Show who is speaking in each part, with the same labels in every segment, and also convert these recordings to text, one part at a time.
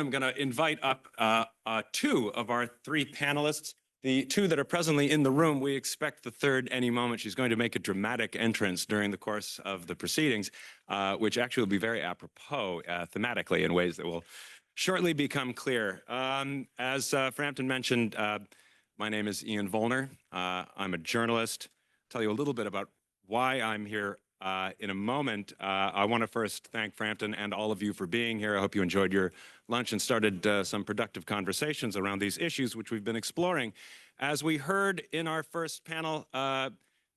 Speaker 1: I'm going to invite up two of our three panelists. The two that are presently in the room, we expect the third any moment. She's going to make a dramatic entrance during the course of the proceedings, which actually will be very apropos thematically in ways that will shortly become clear. As Frampton mentioned, my name is Ian Volner. I'm a journalist. I'll tell you a little bit about why I'm here in a moment. I want to first thank Frampton and all of you for being here. I hope you enjoyed your lunch and started some productive conversations around these issues, which we've been exploring. As we heard in our first panel,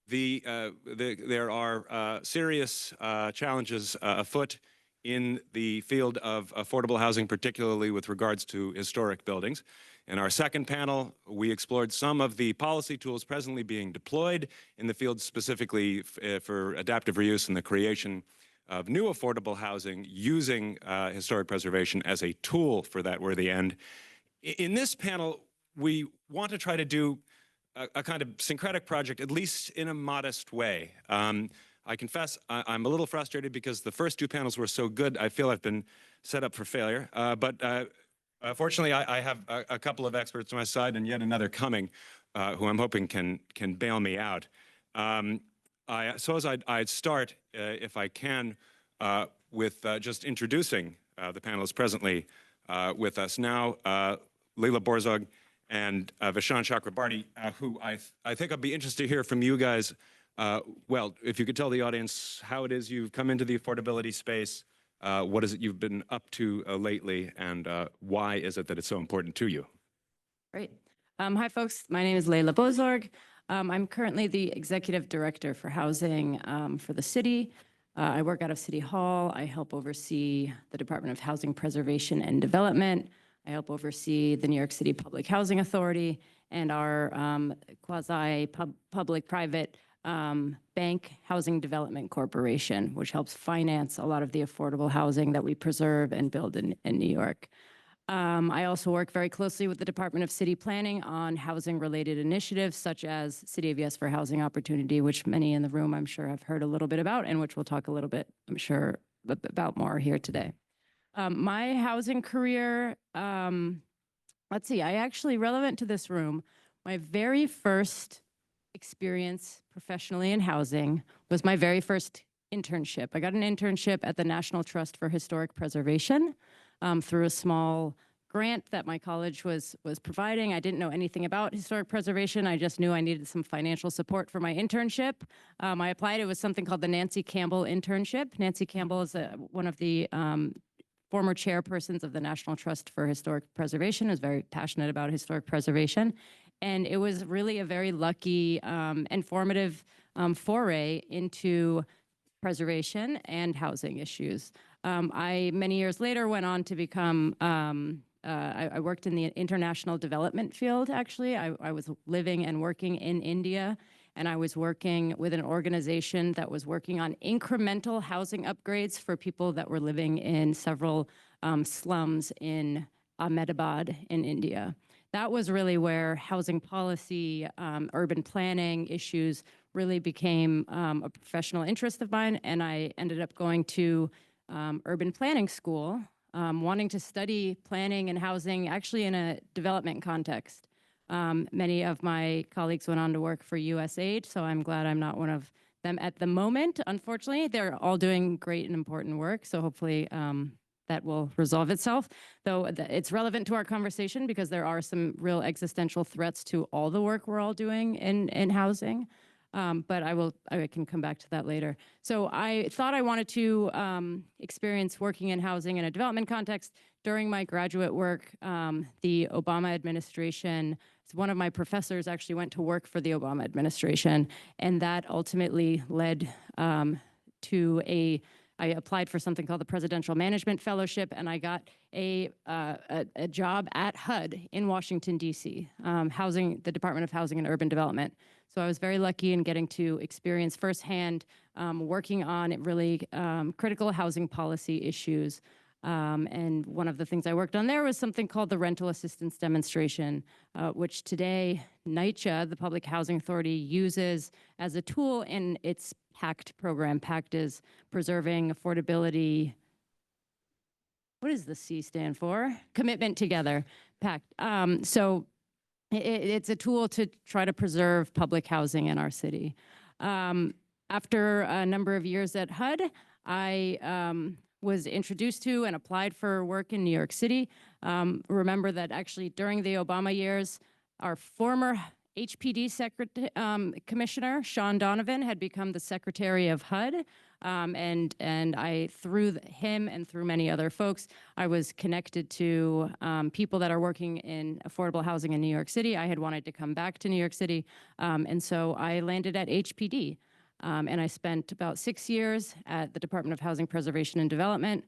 Speaker 1: there are serious challenges afoot in the field of affordable housing, particularly with regards to historic buildings. In our second panel, we explored some of the policy tools presently being deployed in the field, specifically for adaptive reuse and the creation of new affordable housing using historic preservation as a tool for that worthy end. In this panel, we want to try to do a kind of syncretic project, at least in a modest way. I confess I'm a little frustrated because the first two panels were so good, I feel I've been set up for failure. Fortunately, I have a couple of experts on my side and yet another coming who I'm hoping can bail me out. I suppose I'd start, if I can, with just introducing the panelists presently with us now, Leila Bozorg and Vishaan Chakrabarti, who I think I'd be interested to hear from you guys. Well, if you could tell the audience how it is you've come into the affordability space, what is it you've been up to lately, and why is it that it's so important to you?
Speaker 2: Great. Hi, folks. My name is Leila Bozorg. I'm currently the Executive Director for Housing for the city. I work out of City Hall. I help oversee the Department of Housing Preservation and Development. I help oversee the New York City Public Housing Authority and our quasi-public-private bank Housing Development Corporation, which helps finance a lot of the affordable housing that we preserve and build in New York. I also work very closely with the Department of City Planning on housing-related initiatives, such as City of Yes for Housing Opportunity, which many in the room, I'm sure, have heard a little bit about, and which we'll talk a little bit, I'm sure, about more here today. My housing career, let's see, relevant to this room, my very first experience professionally in housing was my very first internship. I got an internship at the National Trust for Historic Preservation through a small grant that my college was providing. I didn't know anything about historic preservation. I just knew I needed some financial support for my internship. I applied. It was something called the Nancy Campbell internship. Nancy Campbell is one of the former chairpersons of the National Trust for Historic Preservation, is very passionate about historic preservation. And it was really a very lucky and formative foray into preservation and housing issues. Many years later, went on to become, I worked in the international development field, actually. I was living and working in India, and I was working with an organization that was working on incremental housing upgrades for people that were living in several slums in Ahmedabad in India. That was really where housing policy, urban planning issues really became a professional interest of mine, and I ended up going to urban planning school, wanting to study planning and housing actually in a development context. Many of my colleagues went on to work for USAID, so I'm glad I'm not one of them at the moment. Unfortunately, they're all doing great and important work, so hopefully that will resolve itself. Though it's relevant to our conversation because there are some real existential threats to all the work we're all doing in housing. But I can come back to that later. So I thought I wanted to experience working in housing in a development context. During my graduate work, the Obama administration, one of my professors actually went to work for the Obama administration, and that ultimately led to I applied for something called the Presidential Management Fellowship, and I got a job at HUD in Washington, D.C., the Department of Housing and Urban Development. So I was very lucky in getting to experience firsthand working on really critical housing policy issues. And one of the things I worked on there was something called the Rental Assistance Demonstration, which today NYCHA, the Public Housing Authority, uses as a tool in its PACT program. PACT is Preserving Affordability what does the C stand for? Commitment Together Pact. So it's a tool to try to preserve public housing in our city. After a number of years at HUD, I was introduced to and applied for work in New York City. Remember that actually during the Obama years, our former HPD commissioner, Sean Donovan, had become the secretary of HUD. And I, through him and through many other folks, I was connected to people that are working in affordable housing in New York City. I had wanted to come back to New York City, and so I landed at HPD. And I spent about 6 years at the Department of Housing Preservation and Development,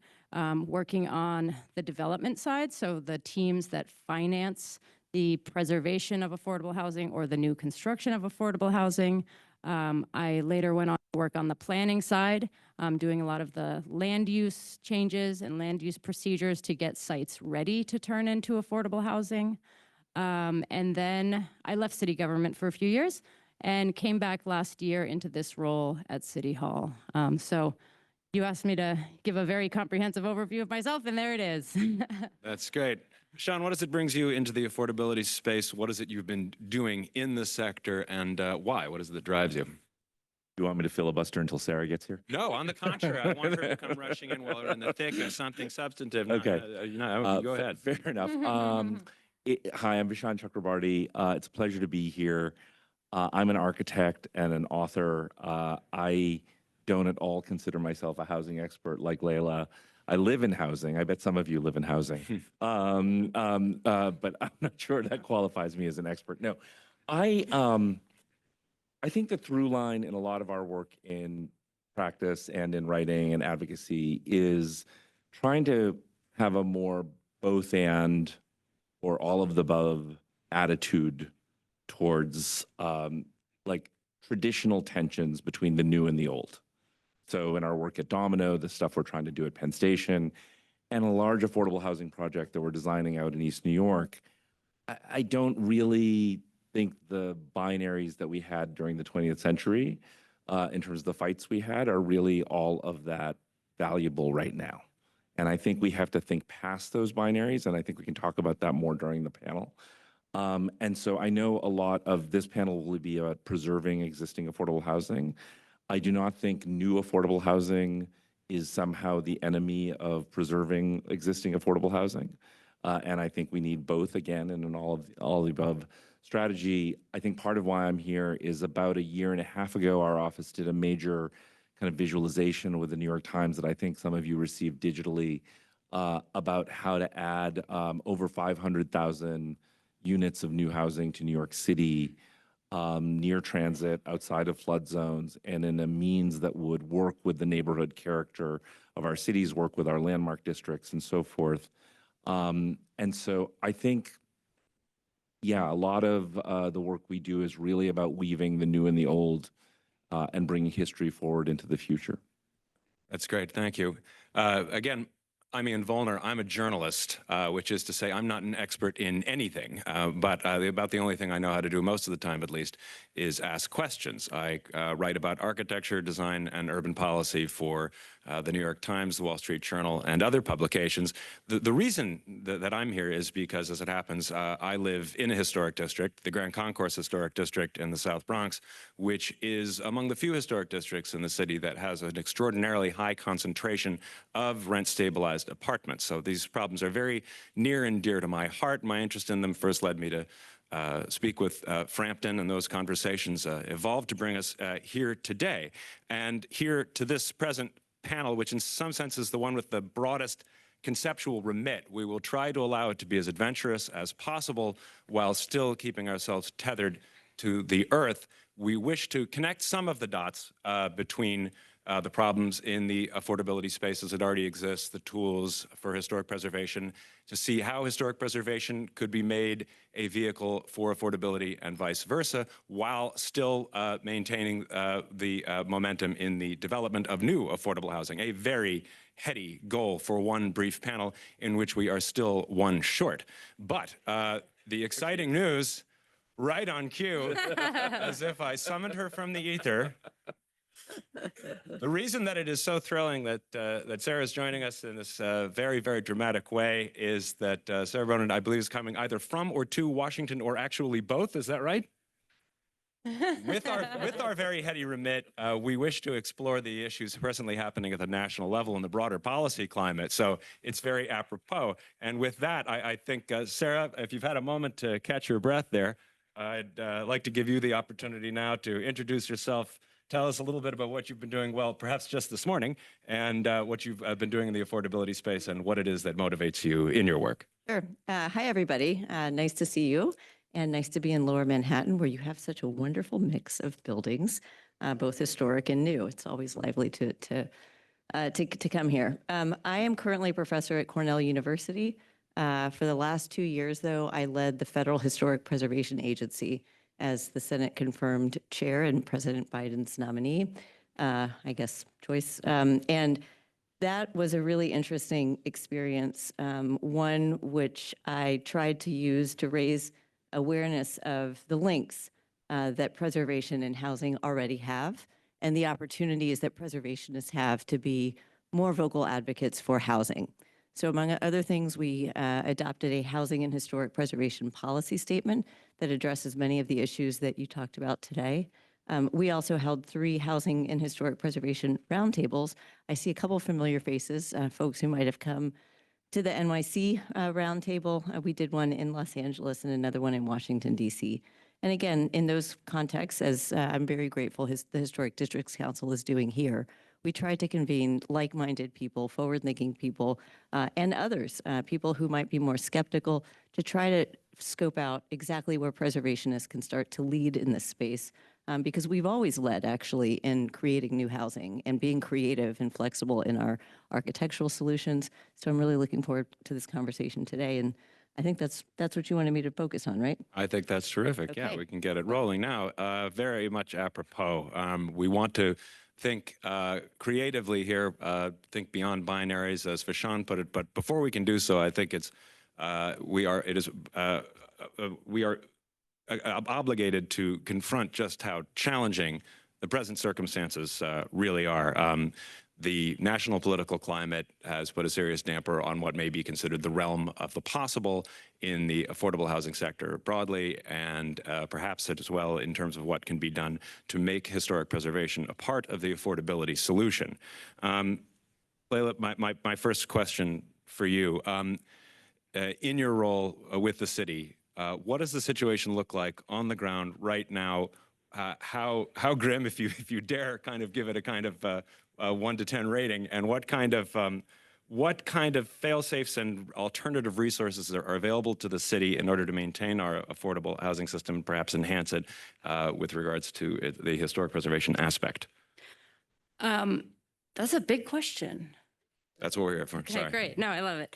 Speaker 2: working on the development side, so the teams that finance the preservation of affordable housing or the new construction of affordable housing. I later went on to work on the planning side, doing a lot of the land use changes and land use procedures to get sites ready to turn into affordable housing. And then I left city government for a few years and came back last year into this role at City Hall. So you asked me to give a very comprehensive overview of myself, and there it is.
Speaker 1: That's great. Vishaan, what is it brings you into the affordability space? What is it you've been doing in the sector, and why? What is it that drives you?
Speaker 3: You want me to filibuster until Sara gets here?
Speaker 1: No, on the contrary. I want her to come rushing in while we're in the thick of something substantive. No,
Speaker 3: Okay.
Speaker 1: go ahead.
Speaker 3: Fair enough. Hi, I'm Vishaan Chakrabarti. It's a pleasure to be here. I'm an architect and an author. I don't at all consider myself a housing expert like Leila. I live in housing. I bet some of you live in housing. But I'm not sure that qualifies me as an expert. No, I think the through line in a lot of our work in practice and in writing and advocacy is trying to have a more both and or all of the above attitude towards like traditional tensions between the new and the old. So in our work at Domino, the stuff we're trying to do at Penn Station, and a large affordable housing project that we're designing out in East New York, I don't really think the binaries that we had during the 20th century, in terms of the fights we had, are really all of that valuable right now. And I think we have to think past those binaries, and I think we can talk about that more during the panel. And so I know a lot of this panel will be about preserving existing affordable housing. I do not think new affordable housing is somehow the enemy of preserving existing affordable housing. And I think we need both, again, in an all of the above strategy. I think part of why I'm here is about a year and a half ago, our office did a major kind of visualization with the New York Times that I think some of you received digitally, about how to add over 500,000 units of new housing to New York City, near transit, outside of flood zones, and in a means that would work with the neighborhood character of our cities, work with our landmark districts, and so forth. And so I think, yeah, a lot of the work we do is really about weaving the new and the old and bringing history forward into the future.
Speaker 1: That's great. Thank you. Again, I'm Ian Volner. I'm a journalist, which is to say I'm not an expert in anything, but about the only thing I know how to do most of the time, at least, is ask questions. I write about architecture, design, and urban policy for the New York Times, the Wall Street Journal, and other publications. The reason that I'm here is because, as it happens, I live in a historic district, the Grand Concourse Historic District in the South Bronx, which is among the few historic districts in the city that has an extraordinarily high concentration of rent-stabilized apartments. So these problems are very near and dear to my heart. My interest in them first led me to speak with Frampton, and those conversations evolved to bring us here today. And here to this present panel, which in some sense is the one with the broadest conceptual remit. We will try to allow it to be as adventurous as possible while still keeping ourselves tethered to the earth. We wish to connect some of the dots between the problems in the affordability spaces that already exist, the tools for historic preservation, to see how historic preservation could be made a vehicle for affordability and vice versa, while still maintaining the momentum in the development of new affordable housing, a very heady goal for one brief panel in which we are still one short. But the exciting news, right on cue, as if I summoned her from the ether, The reason that it is so thrilling that that Sara is joining us in this very, very dramatic way is that Sara Bronin, I believe, is coming either from or to Washington, or actually both. Is that right? With our very heady remit, we wish to explore the issues presently happening at the national level and the broader policy climate. So it's very apropos. And with that, I think, Sara, if you've had a moment to catch your breath there, I'd like to give you the opportunity now to introduce yourself. Tell us a little bit about what you've been doing, well, perhaps just this morning, and what you've been doing in the affordability space and what it is that motivates you in your work.
Speaker 4: Sure. Hi, everybody. Nice to see you, and nice to be in Lower Manhattan, where you have such a wonderful mix of buildings, both historic and new. It's always lively to come here. I am currently a professor at Cornell University. For the last 2 years, though, I led the Federal Historic Preservation Agency as the Senate confirmed chair and President Biden's nominee, I guess, choice. And that was a really interesting experience, one which I tried to use to raise awareness of the links that preservation and housing already have, and the opportunities that preservationists have to be more vocal advocates for housing. So among other things, we adopted a housing and historic preservation policy statement that addresses many of the issues that you talked about today. We also held 3 housing and historic preservation roundtables. I see a couple familiar faces, folks who might have come to the NYC roundtable. We did one in Los Angeles and another one in Washington, D.C. And again, in those contexts, as I'm very grateful the Historic Districts Council is doing here, we tried to convene like-minded people, forward-thinking people, and others, people who might be more skeptical, to try to scope out exactly where preservationists can start to lead in this space, because we've always led, actually, in creating new housing and being creative and flexible in our architectural solutions. So I'm really looking forward to this conversation today, and I think that's what you wanted me to focus on, right?
Speaker 1: I think that's terrific.
Speaker 4: Okay.
Speaker 1: Yeah, we can get it rolling now. Very much apropos. We want to think creatively here, think beyond binaries, as Vishaan put it. But before we can do so, I think we are obligated to confront just how challenging the present circumstances really are. The national political climate has put a serious damper on what may be considered the realm of the possible in the affordable housing sector broadly, and perhaps as well in terms of what can be done to make historic preservation a part of the affordability solution. Leila, my first question for you. In your role with the city, what does the situation look like on the ground right now? How grim, if you dare, kind of give it a kind of 1 to 10 rating, and what kind of fail-safes and alternative resources are available to the city in order to maintain our affordable housing system, perhaps enhance it with regards to the historic preservation aspect?
Speaker 2: That's a big question.
Speaker 1: That's what we're here for.
Speaker 2: Okay,
Speaker 1: Sorry.
Speaker 2: great. No, I love it.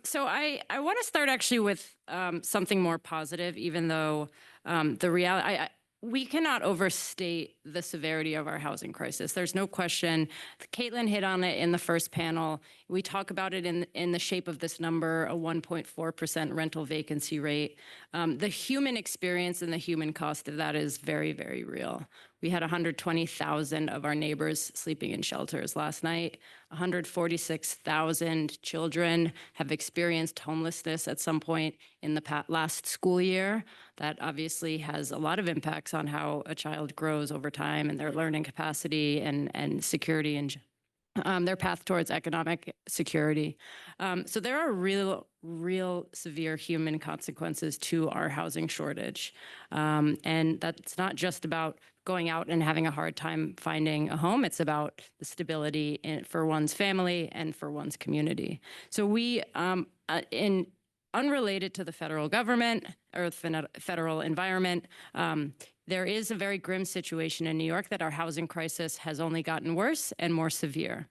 Speaker 2: So I want to start actually with something more positive, even though the reality, we cannot overstate the severity of our housing crisis. There's no question. Caitlin hit on it in the first panel. We talk about it in the shape of this number, a 1.4% rental vacancy rate. The human experience and the human cost of that is very, very real. We had 120,000 of our neighbors sleeping in shelters last night. 146,000 children have experienced homelessness at some point in the last school year. That obviously has a lot of impacts on how a child grows over time and their learning capacity and security and their path towards economic security. So there are real severe human consequences to our housing shortage. And that's not just about going out and having a hard time finding a home. It's about the stability for one's family and for one's community. So we, unrelated to the federal government or the federal environment, there is a very grim situation in New York that our housing crisis has only gotten worse and more severe.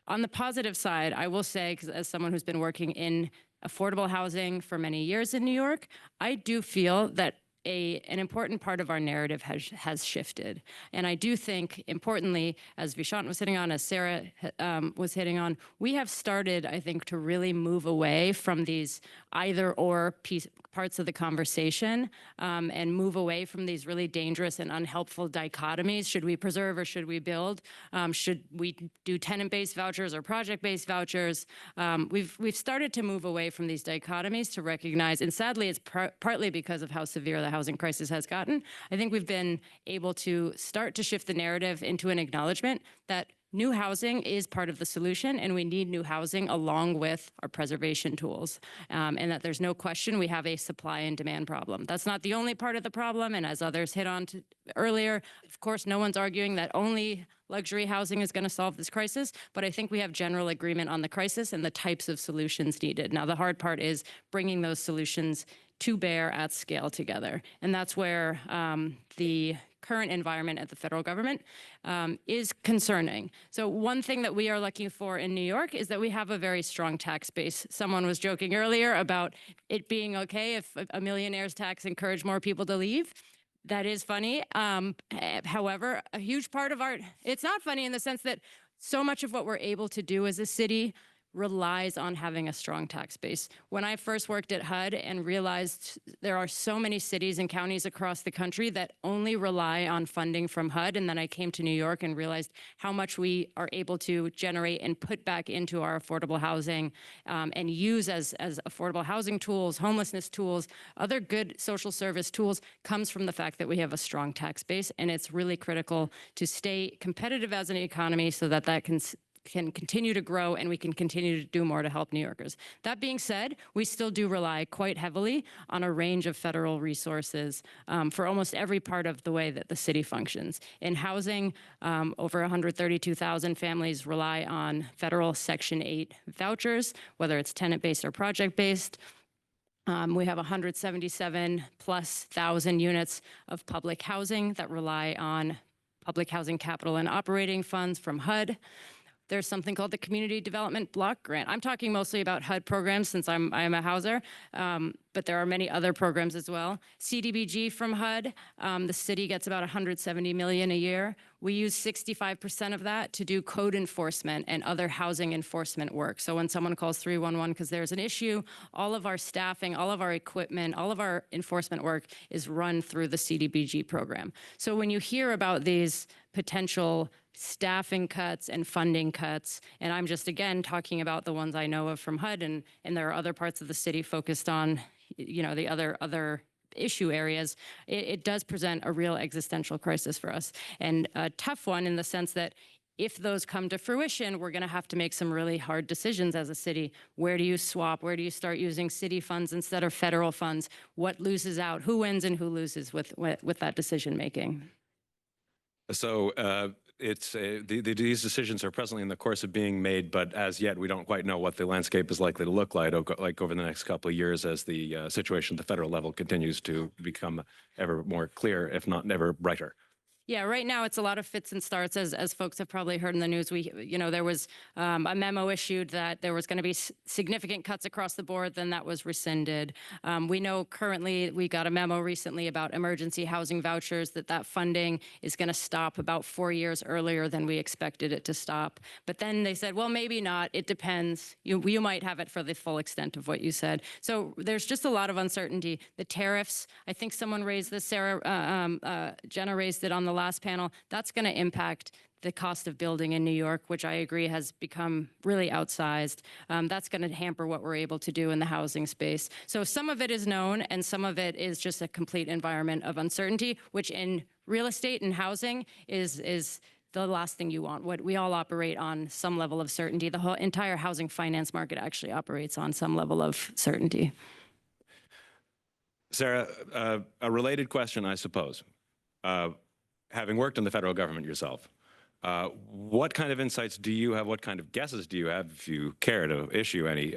Speaker 2: On the positive side, I will say, because as someone who's been working in affordable housing for many years in New York, I do feel that an important part of our narrative has shifted. And I do think, importantly, as Vishaan was hitting on, as Sara was hitting on, we have started, I think, to really move away from these either-or parts of the conversation and move away from these really dangerous and unhelpful dichotomies. Should we preserve or should we build? Should we do tenant-based vouchers or project-based vouchers? We've started to move away from these dichotomies to recognize, and sadly, it's partly because of how severe the housing crisis has gotten. I think we've been able to start to shift the narrative into an acknowledgement that new housing is part of the solution, and we need new housing along with our preservation tools, and that there's no question we have a supply and demand problem. That's not the only part of the problem, and as others hit on earlier, of course, no one's arguing that only luxury housing is going to solve this crisis, but I think we have general agreement on the crisis and the types of solutions needed. Now, the hard part is bringing those solutions to bear at scale together, and that's where the current environment at the federal government is concerning. So one thing that we are looking for in New York is that we have a very strong tax base. Someone was joking earlier about it being okay if a millionaire's tax encouraged more people to leave. That is funny. However, a huge part of it's not funny in the sense that so much of what we're able to do as a city relies on having a strong tax base. When I first worked at HUD and realized there are so many cities and counties across the country that only rely on funding from HUD, and then I came to New York and realized how much we are able to generate and put back into our affordable housing and use as affordable housing tools, homelessness tools, other good social service tools, comes from the fact that we have a strong tax base, and it's really critical to stay competitive as an economy so that can continue to grow and we can continue to do more to help New Yorkers. That being said, we still do rely quite heavily on a range of federal resources for almost every part of the way that the city functions. In housing, over 132,000 families rely on federal Section 8 vouchers, whether it's tenant-based or project-based. We have 177,000+ units of public housing that rely on public housing capital and operating funds from HUD. There's something called the Community Development Block Grant. I'm talking mostly about HUD programs since I'm a houser, but there are many other programs as well. CDBG from HUD, the city gets about $170 million a year. We use 65% of that to do code enforcement and other housing enforcement work. So when someone calls 311 because there's an issue, all of our staffing, all of our equipment, all of our enforcement work is run through the CDBG program. So when you hear about these potential staffing cuts and funding cuts, and I'm just, again, talking about the ones I know of from HUD, and there are other parts of the city focused on, the other issue areas, it does present a real existential crisis for us, and a tough one in the sense that if those come to fruition, we're going to have to make some really hard decisions as a city. Where do you swap? Where do you start using city funds instead of federal funds? What loses out? Who wins and who loses with that decision making?
Speaker 1: So these decisions are presently in the course of being made, but as yet we don't quite know what the landscape is likely to look like over the next couple of years as the situation at the federal level continues to become ever more clear, if not ever brighter.
Speaker 2: Yeah, right now it's a lot of fits and starts, as folks have probably heard in the news. There was a memo issued that there was going to be significant cuts across the board, then that was rescinded. We know currently we got a memo recently about emergency housing vouchers that funding is going to stop about 4 years earlier than we expected it to stop. But then they said, well, maybe not. It depends. You might have it for the full extent of what you said. So there's just a lot of uncertainty. The tariffs, I think someone raised this, Jenna raised it on the last panel, that's going to impact the cost of building in New York, which I agree has become really outsized. That's going to hamper what we're able to do in the housing space. So some of it is known and some of it is just a complete environment of uncertainty, which in real estate and housing is the last thing you want. We all operate on some level of certainty. The whole entire housing finance market actually operates on some level of certainty.
Speaker 1: Sara, a related question, I suppose. Having worked in the federal government yourself, what kind of insights do you have, what kind of guesses do you have, if you care to issue any,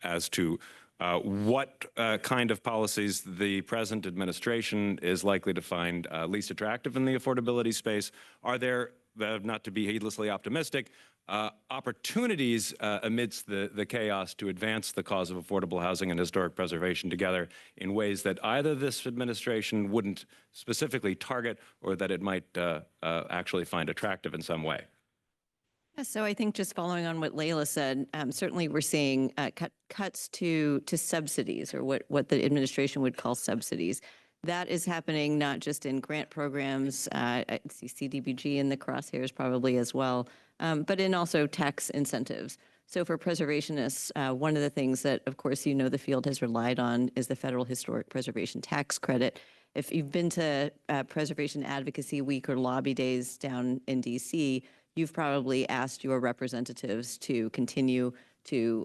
Speaker 1: as to what kind of policies the present administration is likely to find least attractive in the affordability space? Are there, not to be heedlessly optimistic, opportunities amidst the chaos to advance the cause of affordable housing and historic preservation together in ways that either this administration wouldn't specifically target or that it might actually find attractive in some way?
Speaker 4: Yeah, so I think just following on what Leila said, certainly we're seeing cuts to subsidies, or what the administration would call subsidies. That is happening not just in grant programs, I see CDBG in the crosshairs probably as well, but in also tax incentives. So for preservationists, one of the things that, of course, the field has relied on is the Federal Historic Preservation Tax Credit. If you've been to Preservation Advocacy Week or Lobby Days down in DC, you've probably asked your representatives to continue to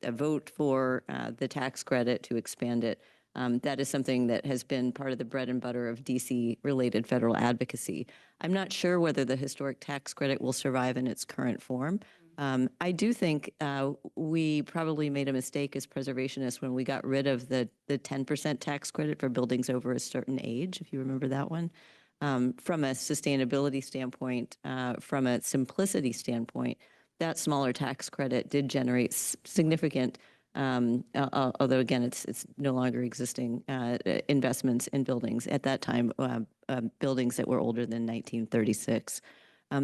Speaker 4: vote for the tax credit, to expand it. That is something that has been part of the bread and butter of DC-related federal advocacy. I'm not sure whether the historic tax credit will survive in its current form. I do think we probably made a mistake as preservationists when we got rid of the 10% tax credit for buildings over a certain age, if you remember that one. From a sustainability standpoint, from a simplicity standpoint, that smaller tax credit did generate significant, although again, it's no longer existing, investments in buildings. At that time, buildings that were older than 1936.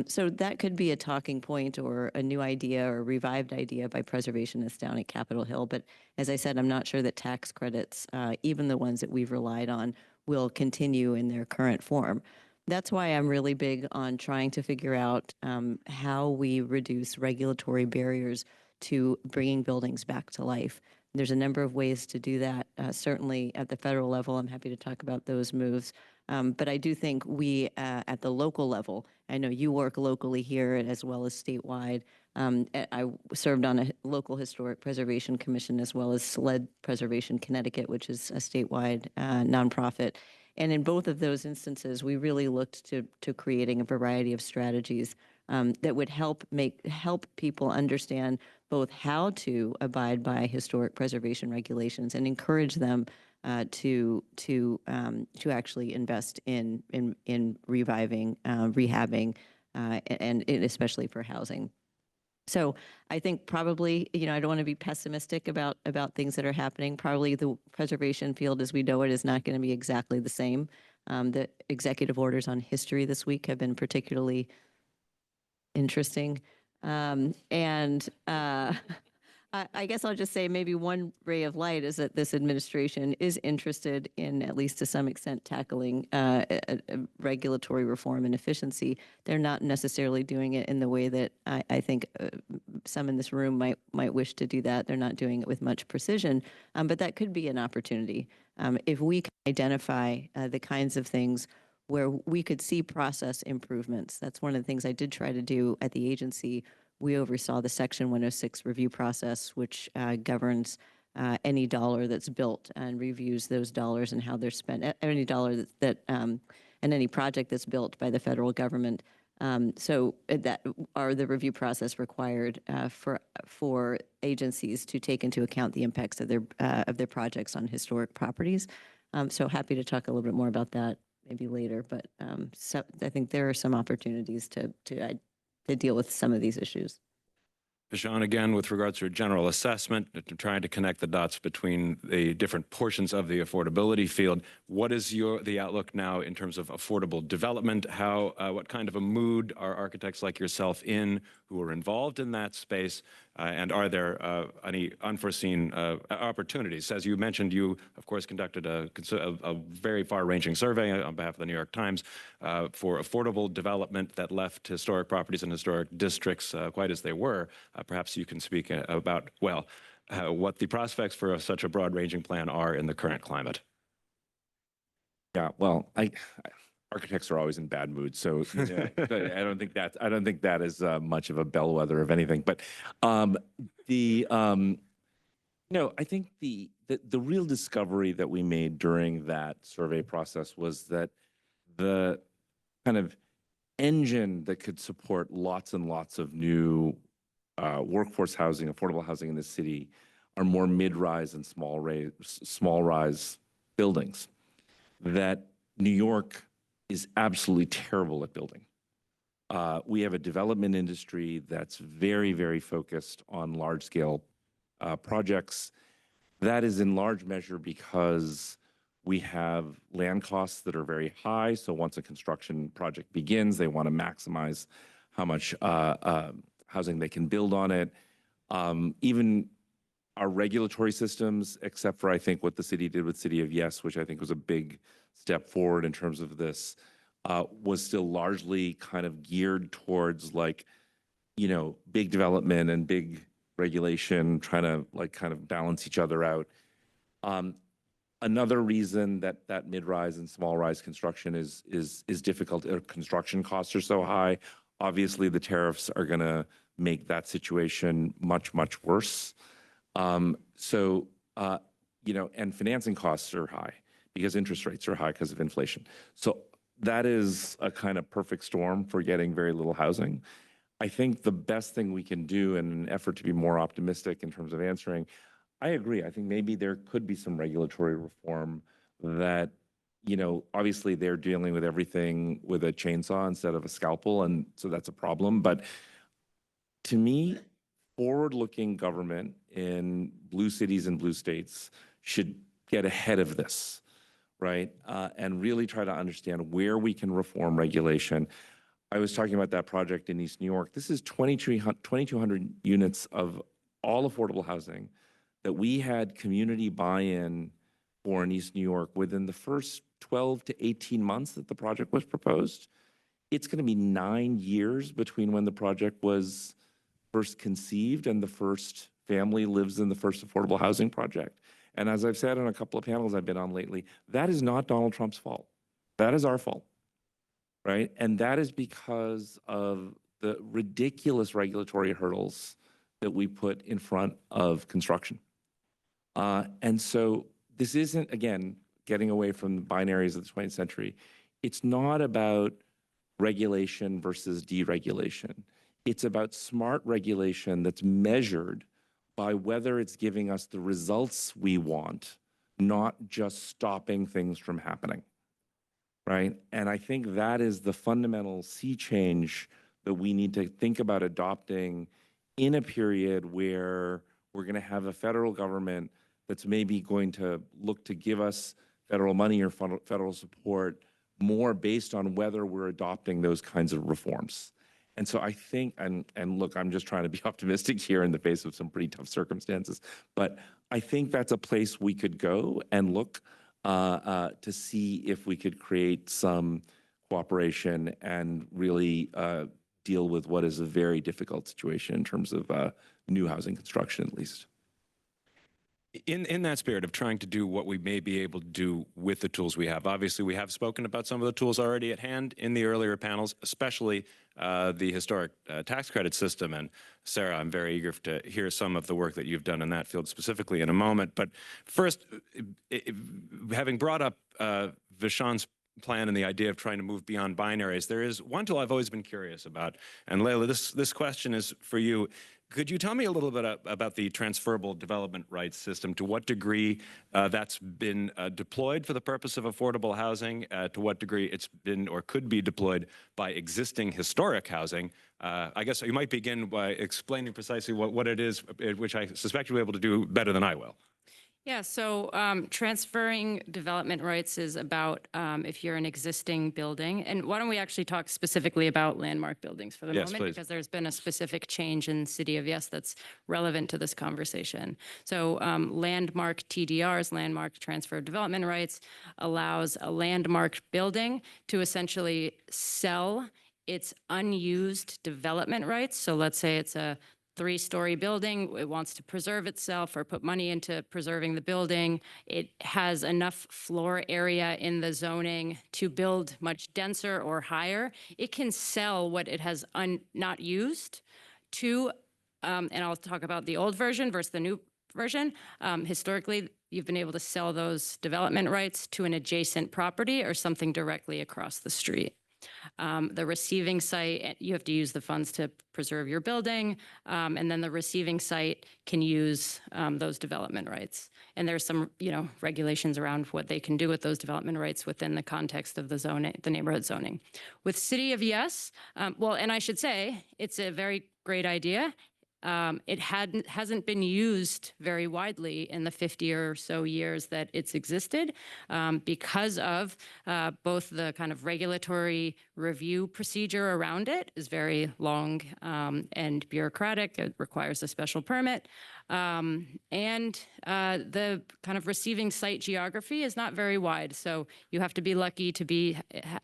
Speaker 4: So that could be a talking point or a new idea or a revived idea by preservationists down at Capitol Hill. But as I said, I'm not sure that tax credits, even the ones that we've relied on, will continue in their current form. That's why I'm really big on trying to figure out how we reduce regulatory barriers to bringing buildings back to life. There's a number of ways to do that. Certainly at the federal level, I'm happy to talk about those moves. But I do think we, at the local level, I know you work locally here as well as statewide. I served on a local historic preservation commission as well as SLED Preservation Connecticut, which is a statewide nonprofit. And in both of those instances, we really looked to creating a variety of strategies that would help people understand both how to abide by historic preservation regulations and encourage them to actually invest in reviving, rehabbing, and especially for housing. So I think probably, I don't want to be pessimistic about things that are happening. Probably the preservation field as we know it is not going to be exactly the same. The executive orders on history this week have been particularly interesting. I guess I'll just say maybe one ray of light is that this administration is interested in, at least to some extent, tackling regulatory reform and efficiency. They're not necessarily doing it in the way that I think some in this room might wish to do that. They're not doing it with much precision, but that could be an opportunity. If we can identify the kinds of things where we could see process improvements. That's one of the things I did try to do at the agency. We oversaw the Section 106 review process, which governs any dollar that's built and reviews those dollars and how they're spent. Any dollar and any project that's built by the federal government. So that are the review process required for agencies to take into account the impacts of their projects on historic properties. So happy to talk a little bit more about that maybe later, but so I think there are some opportunities to deal with some of these issues.
Speaker 1: Vishaan, again, with regards to a general assessment, to trying to connect the dots between the different portions of the affordability field, what is the outlook now in terms of affordable development? What kind of a mood are architects like yourself in who are involved in that space? And are there any unforeseen opportunities? As you mentioned, you, of course, conducted a very far-ranging survey on behalf of the New York Times for affordable development that left historic properties and historic districts quite as they were. Perhaps you can speak about, well, what the prospects for such a broad-ranging plan are in the current climate.
Speaker 3: Yeah, well, architects are always in bad moods, so I don't think that is much of a bellwether of anything. But I think the real discovery that we made during that survey process was that the kind of engine that could support lots and lots of new workforce housing, affordable housing in the city, are more mid-rise and small-rise buildings. That New York is absolutely terrible at building. We have a development industry that's very, very focused on large-scale projects. That is in large measure because we have land costs that are very high. So once a construction project begins, they want to maximize how much housing they can build on it. Even our regulatory systems, except for I think what the city did with City of Yes, which I think was a big step forward in terms of this, was still largely kind of geared towards like, you know, big development and big regulation, trying to like kind of balance each other out. Another reason that mid-rise and small-rise construction is difficult, construction costs are so high. Obviously, the tariffs are going to make that situation much, much worse. You know, and financing costs are high because interest rates are high because of inflation. So that is a kind of perfect storm for getting very little housing. I think the best thing we can do in an effort to be more optimistic in terms of answering, I agree. I think maybe there could be some regulatory reform that, you know, obviously they're dealing with everything with a chainsaw instead of a scalpel, and so that's a problem. But to me, forward-looking government in blue cities and blue states should get ahead of this, right? And really try to understand where we can reform regulation. I was talking about that project in East New York. This is 2,200 units of all affordable housing that we had community buy-in for in East New York within the first 12 to 18 months that the project was proposed. It's going to be 9 years between when the project was first conceived and the first family lives in the first affordable housing project. And as I've said on a couple of panels I've been on lately, that is not Donald Trump's fault. That is our fault, right? And that is because of the ridiculous regulatory hurdles that we put in front of construction. And so this isn't, again, getting away from the binaries of the 20th century. It's not about regulation versus deregulation. It's about smart regulation that's measured by whether it's giving us the results we want, not just stopping things from happening, right? And I think that is the fundamental sea change that we need to think about adopting in a period where we're going to have a federal government that's maybe going to look to give us federal money or federal support more based on whether we're adopting those kinds of reforms. And so I think, and look, I'm just trying to be optimistic here in the face of some pretty tough circumstances, but I think that's a place we could go and look to see if we could create some cooperation and really deal with what is a very difficult situation in terms of new housing construction, at least.
Speaker 1: In that spirit of trying to do what we may be able to do with the tools we have, obviously we have spoken about some of the tools already at hand in the earlier panels, especially the historic tax credit system. And Sara, I'm very eager to hear some of the work that you've done in that field specifically in a moment. But first, having brought up Vishaan's plan and the idea of trying to move beyond binaries, there is one tool I've always been curious about. And Leila, this question is for you. Could you tell me a little bit about the transferable development rights system? To what degree that's been deployed for the purpose of affordable housing? To what degree it's been or could be deployed by existing historic housing? I guess you might begin by explaining precisely what it is, which I suspect you'll be able to do better than I will.
Speaker 2: Yeah, so transferring development rights is about if you're an existing building. And why don't we actually talk specifically about landmark buildings for the moment?
Speaker 1: Please.
Speaker 2: Because there's been a specific change in City of Yes that's relevant to this conversation. So landmark TDRs, landmark transfer of development rights, allows a landmark building to essentially sell its unused development rights. So let's say it's a 3-story building, it wants to preserve itself or put money into preserving the building. It has enough floor area in the zoning to build much denser or higher. It can sell what it has not used to, and I'll talk about the old version versus the new version. Historically, you've been able to sell those development rights to an adjacent property or something directly across the street. The receiving site, you have to use the funds to preserve your building, and then the receiving site can use those development rights. And there's some, regulations around what they can do with those development rights within the context of the zoning, the neighborhood zoning. With City of Yes, and I should say, it's a very great idea. It hasn't been used very widely in the 50 or so years that it's existed because of both the kind of regulatory review procedure around it is very long and bureaucratic. It requires a special permit. And the kind of receiving site geography is not very wide. So you have to be lucky to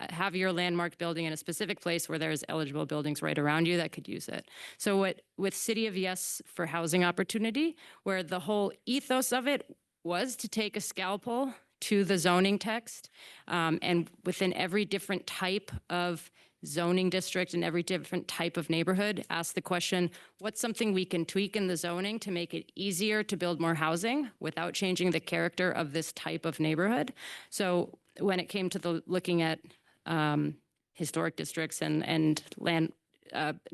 Speaker 2: have your landmark building in a specific place where there's eligible buildings right around you that could use it. So with City of Yes for housing opportunity, where the whole ethos of it was to take a scalpel to the zoning text and within every different type of zoning district and every different type of neighborhood, ask the question, what's something we can tweak in the zoning to make it easier to build more housing without changing the character of this type of neighborhood? So when it came to looking at historic districts and land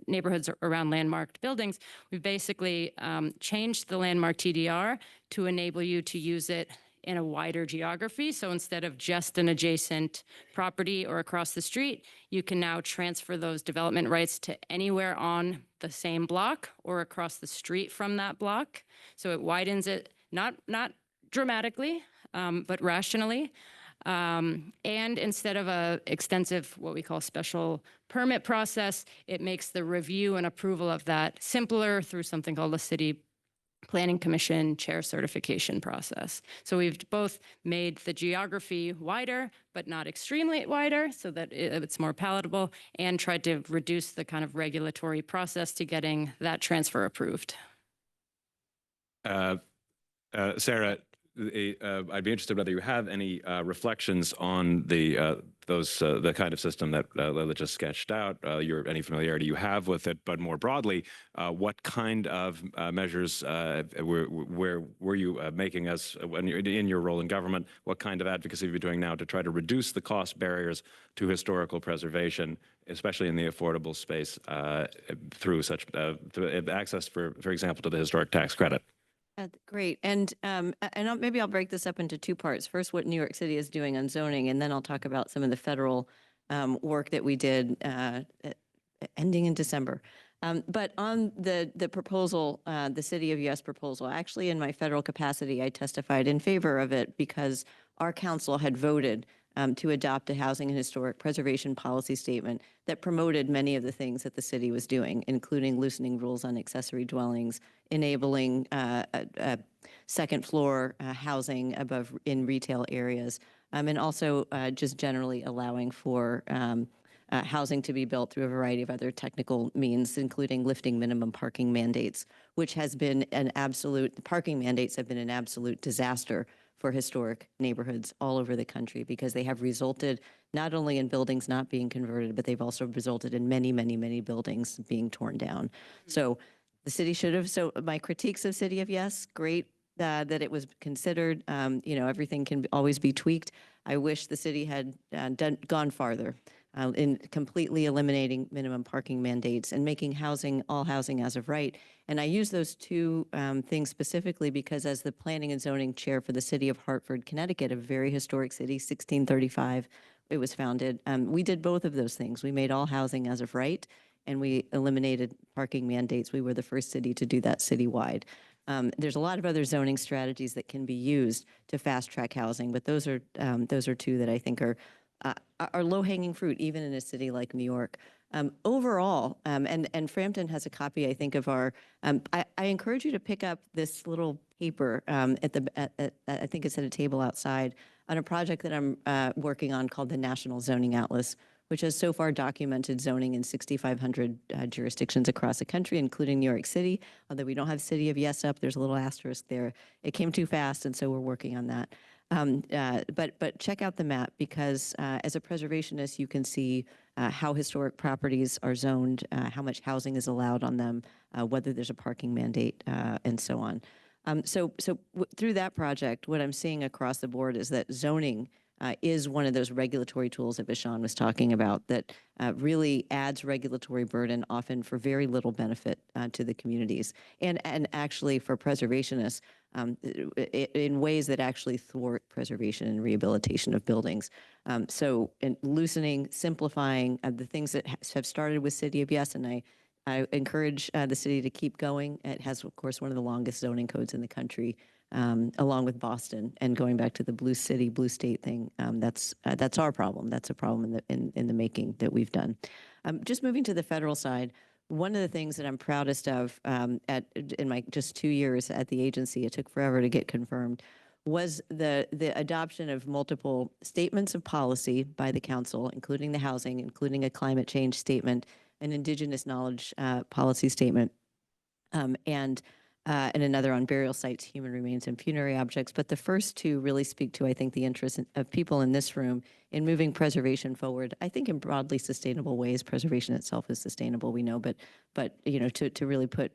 Speaker 2: neighborhoods around landmarked buildings, we basically changed the landmark TDR to enable you to use it in a wider geography. So instead of just an adjacent property or across the street, you can now transfer those development rights to anywhere on the same block or across the street from that block. So it widens it, not dramatically, but rationally. And instead of a extensive, what we call special permit process, it makes the review and approval of that simpler through something called the City Planning Commission chair certification process. So we've both made the geography wider, but not extremely wider so that it's more palatable, and tried to reduce the kind of regulatory process to getting that transfer approved.
Speaker 1: Sara, I'd be interested whether you have any reflections on the kind of system that Leila just sketched out, any familiarity you have with it, but more broadly, what kind of measures were you making in your role in government? What kind of advocacy are you doing now to try to reduce the cost barriers to historical preservation, especially in the affordable space, through access, for example, to the historic tax credit?
Speaker 4: Great. And maybe I'll break this up into two parts. First, what New York City is doing on zoning, and then I'll talk about some of the federal work that we did ending in December. But on the proposal, the City of Yes proposal, actually in my federal capacity, I testified in favor of it because our council had voted to adopt a housing and historic preservation policy statement that promoted many of the things that the city was doing, including loosening rules on accessory dwellings, enabling second floor housing in retail areas, and also just generally allowing for housing to be built through a variety of other technical means, including lifting minimum parking mandates, which has been parking mandates have been an absolute disaster for historic neighborhoods all over the country, because they have resulted not only in buildings not being converted, but they've also resulted in many, many, many buildings being torn down. So the city should have, so my critiques of City of Yes, great that it was considered, everything can always be tweaked. I wish the city had gone farther in completely eliminating minimum parking mandates and making all housing as of right. And I use those two things specifically because as the planning and zoning chair for the city of Hartford, Connecticut, a very historic city, 1635, it was founded. We did both of those things. We made all housing as of right, and we eliminated parking mandates. We were the first city to do that citywide. There's a lot of other zoning strategies that can be used to fast track housing, but those are two that I think are low-hanging fruit, even in a city like New York. Overall, and Frampton has a copy, I think, of our. I encourage you to pick up this little paper I think it's at a table outside, on a project that I'm working on called the National Zoning Atlas, which has so far documented zoning in 6,500 jurisdictions across the country, including New York City. Although we don't have City of Yes up, there's a little asterisk there. It came too fast, and so we're working on that. But check out the map, because as a preservationist, you can see how historic properties are zoned, how much housing is allowed on them, whether there's a parking mandate, and so on. So through that project, what I'm seeing across the board is that zoning is one of those regulatory tools that Vishaan was talking about that really adds regulatory burden, often for very little benefit to the communities, and actually for preservationists in ways that actually thwart preservation and rehabilitation of buildings. So in loosening, simplifying the things that have started with City of Yes, and I encourage the city to keep going. It has, of course, one of the longest zoning codes in the country, along with Boston. And going back to the blue city, blue state thing, that's our problem. That's a problem in the making that we've done. Just moving to the federal side, one of the things that I'm proudest of in my just 2 years at the agency, it took forever to get confirmed, was the adoption of multiple statements of policy by the council, including the housing, including a climate change statement, an indigenous knowledge policy statement, and another on burial sites, human remains, and funerary objects. But the first two really speak to, I think, the interest of people in this room in moving preservation forward. I think in broadly sustainable ways. Preservation itself is sustainable, we know, but you know, to really put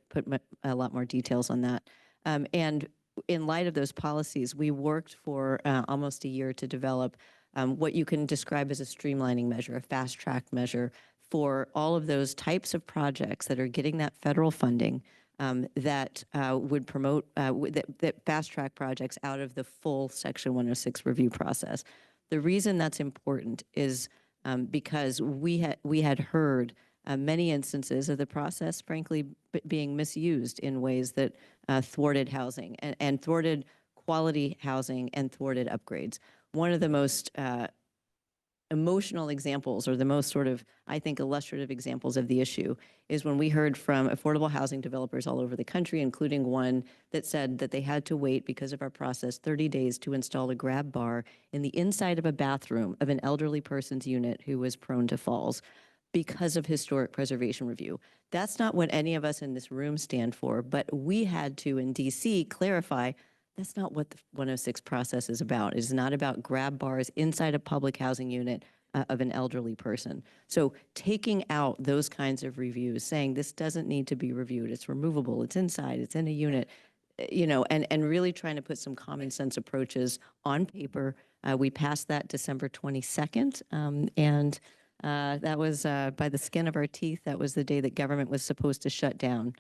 Speaker 4: a lot more details on that. And in light of those policies, we worked for almost a year to develop what you can describe as a streamlining measure, a fast track measure for all of those types of projects that are getting that federal funding that would promote, that fast track projects out of the full Section 106 review process. The reason that's important is because we had heard many instances of the process, frankly, being misused in ways that thwarted housing and thwarted quality housing and thwarted upgrades. One of the most emotional examples, or the most sort of, I think, illustrative examples of the issue is when we heard from affordable housing developers all over the country, including one that said that they had to wait because of our process 30 days to install a grab bar in the inside of a bathroom of an elderly person's unit who was prone to falls because of historic preservation review. That's not what any of us in this room stand for, but we had to, in DC, clarify that's not what the 106 process is about. It is not about grab bars inside a public housing unit of an elderly person. So taking out those kinds of reviews, saying this doesn't need to be reviewed, it's removable, it's inside, it's in a unit, you know, and really trying to put some common sense approaches on paper. We passed that December 22nd, and that was by the skin of our teeth. That was the day that government was supposed to shut down.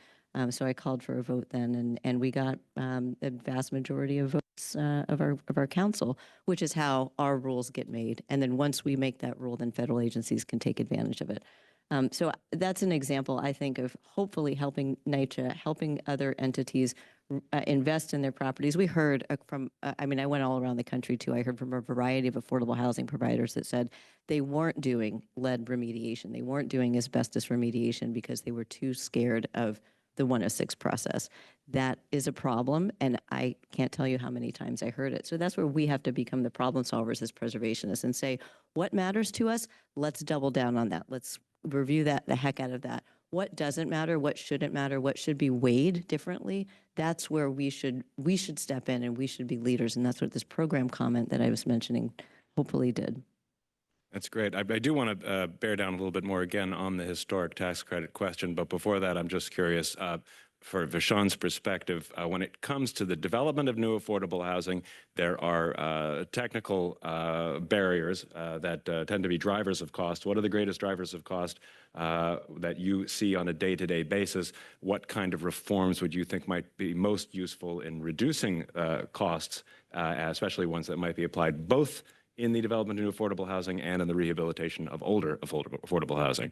Speaker 4: So I called for a vote then, and we got the vast majority of votes of our council, which is how our rules get made. And then once we make that rule, then federal agencies can take advantage of it. So that's an example, I think, of hopefully helping NYCHA, helping other entities invest in their properties. We heard from, I mean, I went all around the country too. I heard from a variety of affordable housing providers that said they weren't doing lead remediation. They weren't doing asbestos remediation because they were too scared of the 106 process. That is a problem, and I can't tell you how many times I heard it. So that's where we have to become the problem solvers as preservationists and say, what matters to us? Let's double down on that. Let's review that, the heck out of that. What doesn't matter? What shouldn't matter? What should be weighed differently? That's where we should step in, and we should be leaders. And that's what this program comment that I was mentioning hopefully did.
Speaker 1: That's great. I do want to bear down a little bit more again on the historic tax credit question, but before that, I'm just curious, for Vishaan's perspective, when it comes to the development of new affordable housing, there are technical barriers that tend to be drivers of cost. What are the greatest drivers of cost that you see on a day-to-day basis? What kind of reforms would you think might be most useful in reducing costs, especially ones that might be applied both in the development of new affordable housing and in the rehabilitation of older affordable housing?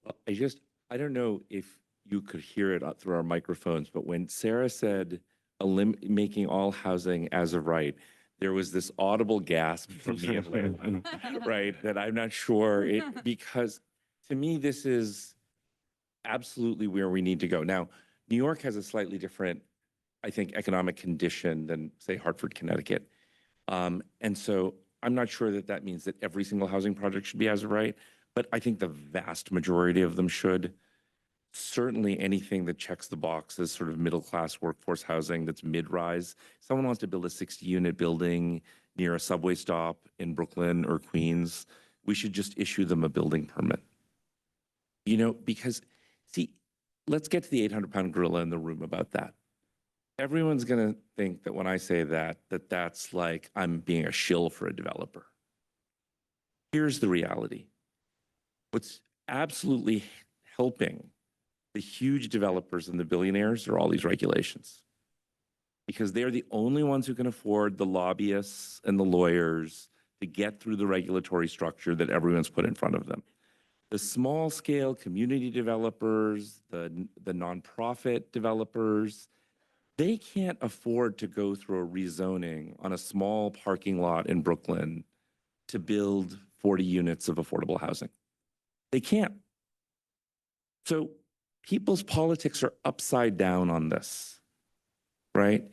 Speaker 3: I don't know if you could hear it through our microphones, but when Sara said making all housing as of right, there was this audible gasp from me and Leila, right? That I'm not sure because to me, this is absolutely where we need to go. Now, New York has a slightly different, I think, economic condition than, say, Hartford, Connecticut. And so I'm not sure that that means that every single housing project should be as of right, but I think the vast majority of them should. Certainly anything that checks the boxes, sort of middle-class workforce housing that's mid-rise. Someone wants to build a 60-unit building near a subway stop in Brooklyn or Queens, we should just issue them a building permit. You know, because, see, let's get to the 800-pound gorilla in the room about that. everyone's going to think that when I say that, that's like I'm being a shill for a developer. Here's the reality. What's absolutely helping the huge developers and the billionaires are all these regulations, because they're the only ones who can afford the lobbyists and the lawyers to get through the regulatory structure that everyone's put in front of them. The small scale community developers, the nonprofit developers, they can't afford to go through a rezoning on a small parking lot in Brooklyn to build 40 units of affordable housing. They can't. So people's politics are upside down on this, right?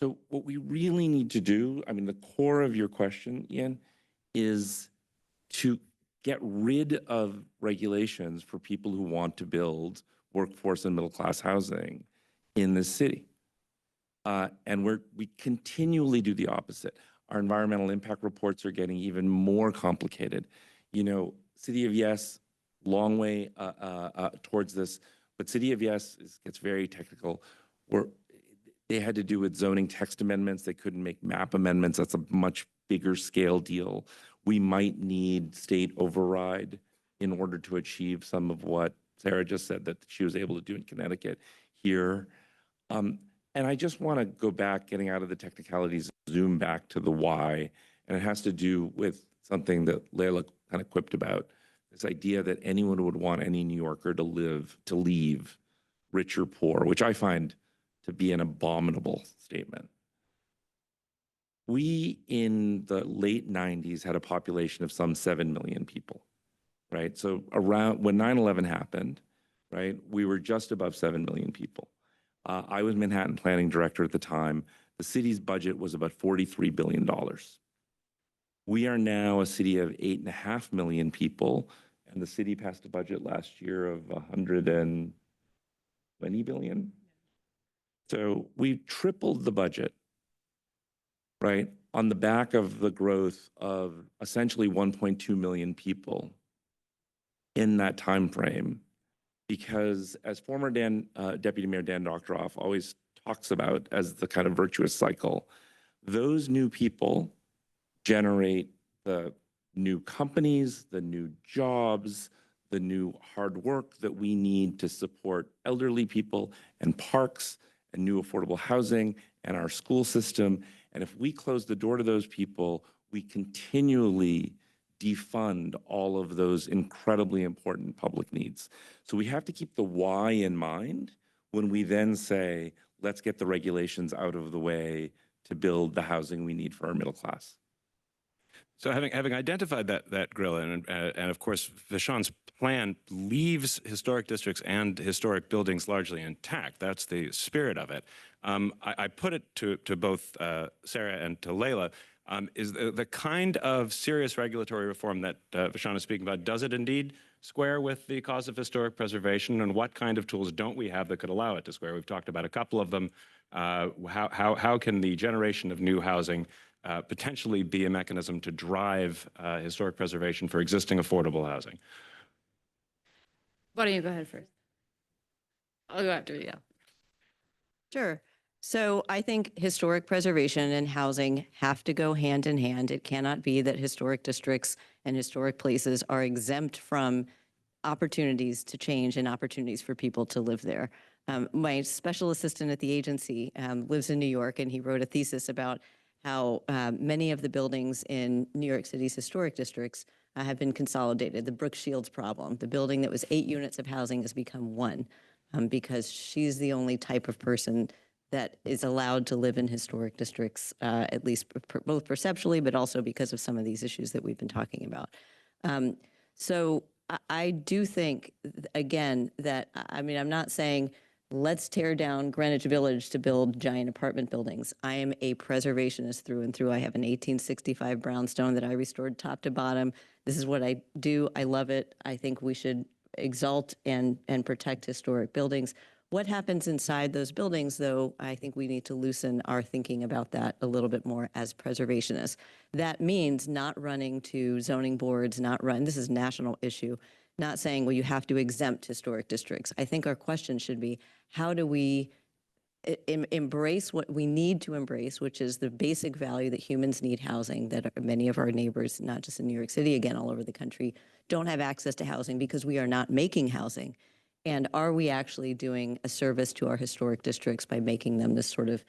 Speaker 3: So what we really need to do, I mean, the core of your question, Ian, is to get rid of regulations for people who want to build workforce and middle-class housing in this city. And we continually do the opposite. Our environmental impact reports are getting even more complicated. You know, City of Yes, long way towards this, but City of Yes gets very technical. They had to do with zoning text amendments. They couldn't make map amendments. That's a much bigger scale deal. We might need state override in order to achieve some of what Sara just said that she was able to do in Connecticut here. And I just want to go back, getting out of the technicalities, zoom back to the why. And it has to do with something that Leila kind of quipped about, this idea that anyone would want any New Yorker to leave, rich or poor, which I find to be an abominable statement. We, in the late 90s, had a population of some 7 million people, right? So around when 9/11 happened, right, we were just above 7 million people. I was Manhattan planning director at the time. The city's budget was about $43 billion. We are now a city of 8.5 million people, and the city passed a budget last year of 120 billion. So we've tripled the budget, right, on the back of the growth of essentially 1.2 million people in that time frame. Because as former Deputy Mayor Dan Doctoroff always talks about as the kind of virtuous cycle, those new people generate the new companies, the new jobs, the new hard work that we need to support elderly people and parks and new affordable housing and our school system. And if we close the door to those people, we continually defund all of those incredibly important public needs. So we have to keep the why in mind when we then say, let's get the regulations out of the way to build the housing we need for our middle class.
Speaker 1: So having identified that grill, and of course, Vishaan's plan leaves historic districts and historic buildings largely intact. That's the spirit of it. I put it to both Sara and to Leila, is the kind of serious regulatory reform that Vishaan is speaking about, does it indeed square with the cause of historic preservation, and what kind of tools don't we have that could allow it to square? We've talked about a couple of them. How can the generation of new housing potentially be a mechanism to drive historic preservation for existing affordable housing?
Speaker 2: Why don't you go ahead first? I'll go after you. Yeah.
Speaker 4: Sure. So I think historic preservation and housing have to go hand in hand. It cannot be that historic districts and historic places are exempt from opportunities to change and opportunities for people to live there. My special assistant at the agency lives in New York, and he wrote a thesis about how many of the buildings in New York City's historic districts have been consolidated. The Brooke Shields problem, the building that was 8 units of housing has become 1 because she's the only type of person that is allowed to live in historic districts, at least both perceptually, but also because of some of these issues that we've been talking about. So I do think, again, that, I mean, I'm not saying let's tear down Greenwich Village to build giant apartment buildings. I am a preservationist through and through. I have an 1865 brownstone that I restored top to bottom. This is what I do. I love it. I think we should exalt and protect historic buildings. What happens inside those buildings, though, I think we need to loosen our thinking about that a little bit more as preservationists. That means not running to zoning boards, this is a national issue, not saying, well, you have to exempt historic districts. I think our question should be, how do we embrace what we need to embrace, which is the basic value that humans need housing, that many of our neighbors, not just in New York City, again, all over the country, don't have access to housing because we are not making housing. And are we actually doing a service to our historic districts by making them this sort of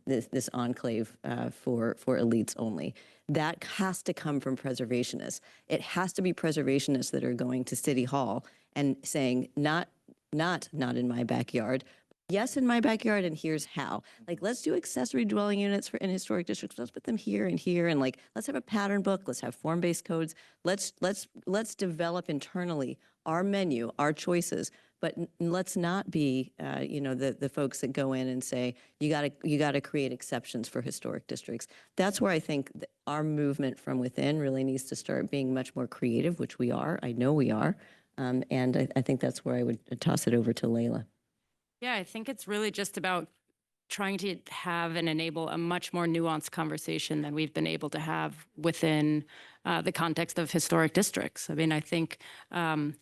Speaker 4: this enclave for elites only? That has to come from preservationists. It has to be preservationists that are going to City Hall and saying, not in my backyard, yes, in my backyard, and here's how. Like, let's do accessory dwelling units in historic districts. Let's put them here and here, and like, let's have a pattern book. Let's have form-based codes. Let's develop internally our menu, our choices. But let's not be, the folks that go in and say you got to create exceptions for historic districts. That's where I think our movement from within really needs to start being much more creative, which we are. I know we are, and I think that's where I would toss it over to Leila.
Speaker 2: Yeah, I think it's really just about trying to have and enable a much more nuanced conversation than we've been able to have within the context of historic districts. I mean, I think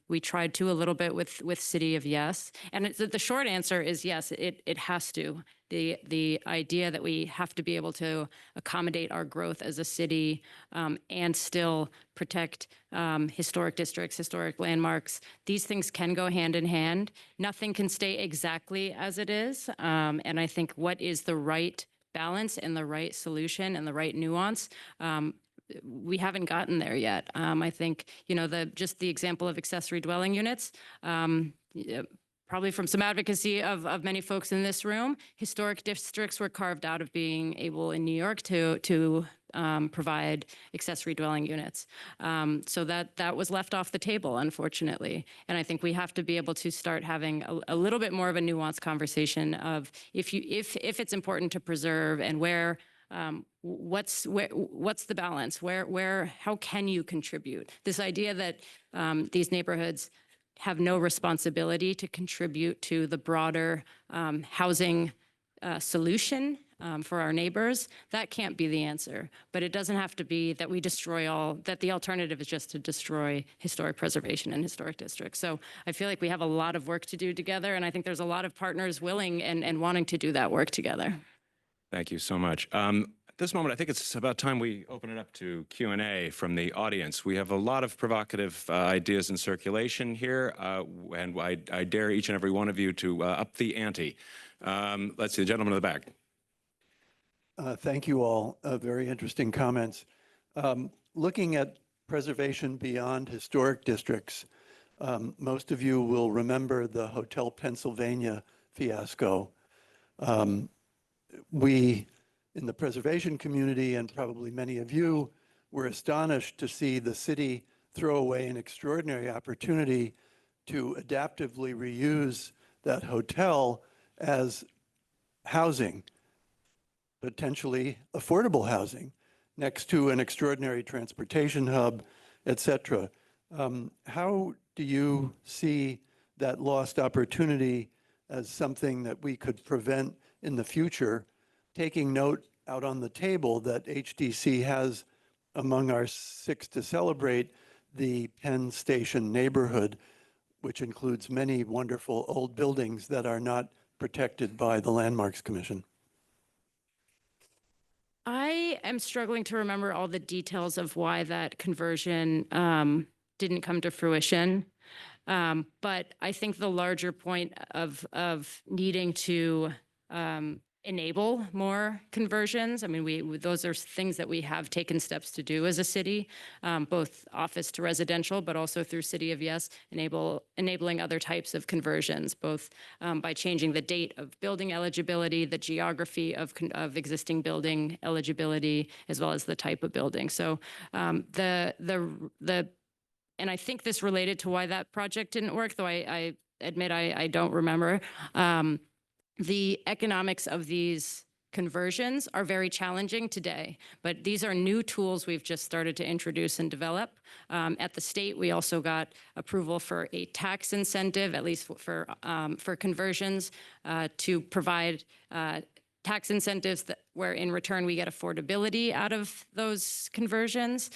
Speaker 2: we tried to a little bit with City of Yes, and the short answer is yes, it has to. The idea that we have to be able to accommodate our growth as a city and still protect historic districts, historic landmarks, these things can go hand in hand. Nothing can stay exactly as it is. And I think what is the right balance and the right solution and the right nuance, we haven't gotten there yet. I think, just the example of accessory dwelling units, probably from some advocacy of many folks in this room, historic districts were carved out of being able in New York to provide accessory dwelling units. So that was left off the table, unfortunately. And I think we have to be able to start having a little bit more of a nuanced conversation of if it's important to preserve and where. What's the balance? How can you contribute? This idea that these neighborhoods have no responsibility to contribute to the broader housing solution for our neighbors, that can't be the answer. But it doesn't have to be that we destroy that the alternative is just to destroy historic preservation and historic districts. So I feel like we have a lot of work to do together, and I think there's a lot of partners willing and wanting to do that work together.
Speaker 1: Thank you so much. At this moment, I think it's about time we open it up to Q&A from the audience. We have a lot of provocative ideas in circulation here, and I dare each and every one of you to up the ante. Let's see, the gentleman in the back.
Speaker 5: Thank you all. Very interesting comments. Looking at preservation beyond historic districts, most of you will remember the Hotel Pennsylvania fiasco. We, in the preservation community, and probably many of you, were astonished to see the city throw away an extraordinary opportunity to adaptively reuse that hotel as housing, potentially affordable housing, next to an extraordinary transportation hub, et cetera. How do you see that lost opportunity as something that we could prevent in the future, taking note out on the table that HDC has among our 6 to celebrate the Penn Station neighborhood, which includes many wonderful old buildings that are not protected by the Landmarks Commission?
Speaker 2: I am struggling to remember all the details of why that conversion didn't come to fruition. But I think the larger point of needing to enable more conversions. I mean, those are things that we have taken steps to do as a city, both office to residential, but also through City of Yes, enabling other types of conversions, both by changing the date of building eligibility, the geography of existing building eligibility, as well as the type of building. So and I think this related to why that project didn't work, though I admit I don't remember. The economics of these conversions are very challenging today, but these are new tools we've just started to introduce and develop. At the state, we also got approval for a tax incentive, at least for conversions, to provide tax incentives where in return we get affordability out of those conversions.